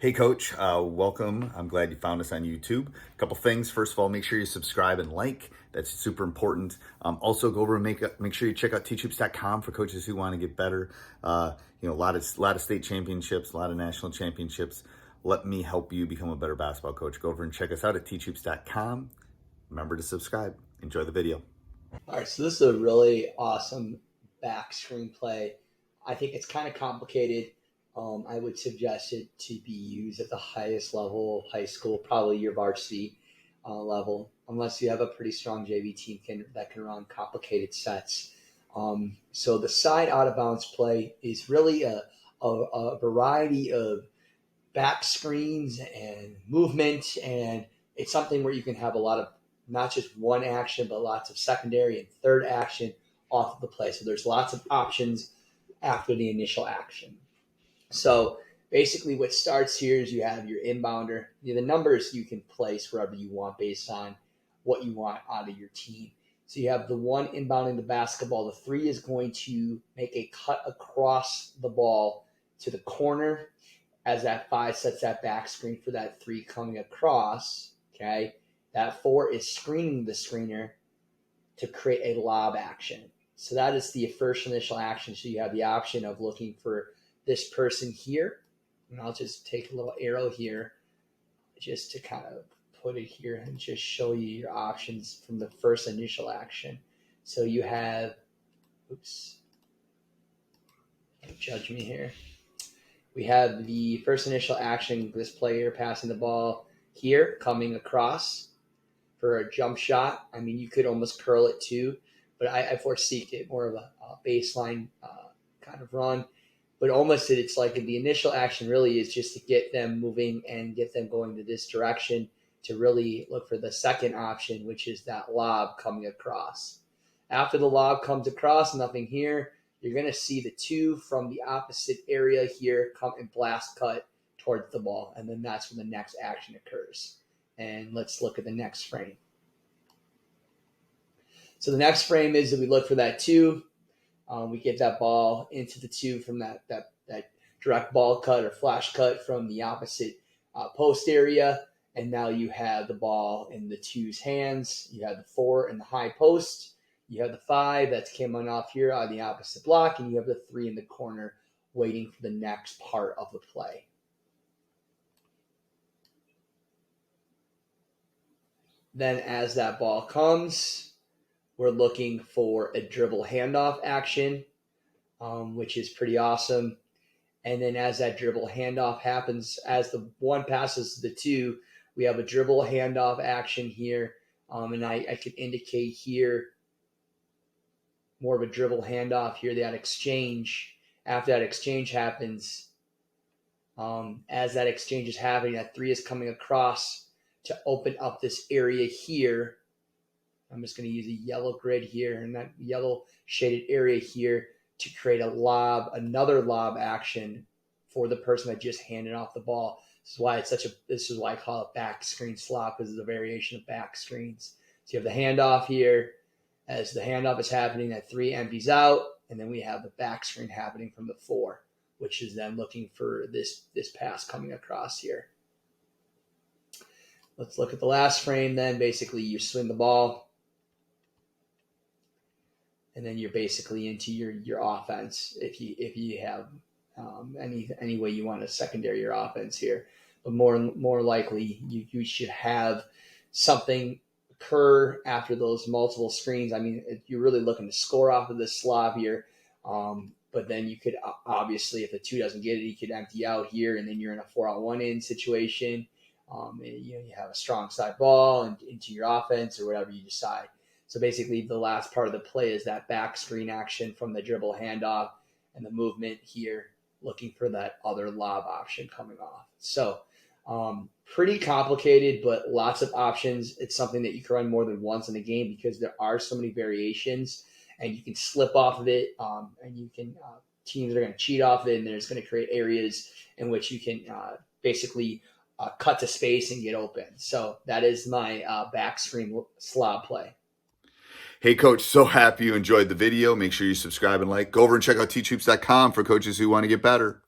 Hey Coach, welcome. I'm glad you found us on YouTube. A couple things. First of all, make sure you subscribe and like. That's super important. Also, go over and make sure you check out teachhoops.com for coaches who want to get better. A lot of state championships, a lot of national championships. Let me help you become a better basketball coach. Go over and check us out at teachhoops.com. Remember to subscribe. Enjoy the video. All right, so this is a really awesome back screenplay. I think it's kind of complicated. I would suggest it to be used at the highest level of high school, probably your varsity level, unless you have a pretty strong JV team that can run complicated sets. So the side out of bounds play is really a variety of back screens and movement, and it's something where you can have a lot of not just one action, but lots of secondary and third action off of the play. So there's lots of options after the initial action. So basically what starts here is you have your inbounder. The numbers you can place wherever you want based on what you want out of your team. So you have the one inbounding the basketball. The three is going to make a cut across the ball to the corner as that five sets that back screen for that three coming across. Okay. That four is screening the screener to create a lob action. So that is the first initial action. So you have the option of looking for this person here. And I'll just take a little arrow here just to kind of put it here and just show you your options from the first initial action. So you have, don't judge me here. We have the first initial action, this player passing the ball here, coming across for a jump shot. I mean, you could almost curl it too, but I foresee it more of a baseline kind of run. But almost it's like the initial action really is just to get them moving and get them going to this direction to really look for the second option, which is that lob coming across. After the lob comes across, nothing here, you're going to see the two from the opposite area here come and blast cut towards the ball. And then that's when the next action occurs. And let's look at the next frame. So the next frame is that we look for that two. We get that ball into the two from that direct ball cut or flash cut from the opposite post area. And now you have the ball in the two's hands. You have the four in the high post. You have the five that's coming off here on the opposite block. And you have the three in the corner waiting for the next part of the play. Then as that ball comes, we're looking for a dribble handoff action, which is pretty awesome. And then as that dribble handoff happens, as the one passes the two, we have a dribble handoff action here. And I could indicate here more of a dribble handoff here, that exchange. After that exchange happens, as that exchange is happening, that three is coming across to open up this area here. I'm just going to use a yellow grid here and that yellow shaded area here to create a lob, another lob action for the person that just handed off the ball. This is why I call it back screen slot, because it's a variation of back screens. So you have the handoff here. As the handoff is happening, that three empties out, and then we have the back screen happening from the four, which is then looking for this pass coming across here. Let's look at the last frame then. Basically, you swing the ball, and then you're basically into your offense if you have any way you want to secondary your offense here. But more likely, you should have something occur after those multiple screens. I mean, you're really looking to score off of this SLOB here. But then you could obviously, if the two doesn't get it, you could empty out here, and then you're in a 4-on-1 in situation. You have a strong side ball and into your offense or whatever you decide. So basically the last part of the play is that back screen action from the dribble handoff and the movement here looking for that other lob option coming off. So pretty complicated, but lots of options. It's something that you can run more than once in a game because there are so many variations and you can slip off of it and you can teams are going to cheat off of it, and there's going to create areas in which you can basically cut to space and get open. So that is my back screen SLOB play. Hey, Coach, so happy you enjoyed the video. Make sure you subscribe and like. Go over and check out teachhoops.com for coaches who want to get better.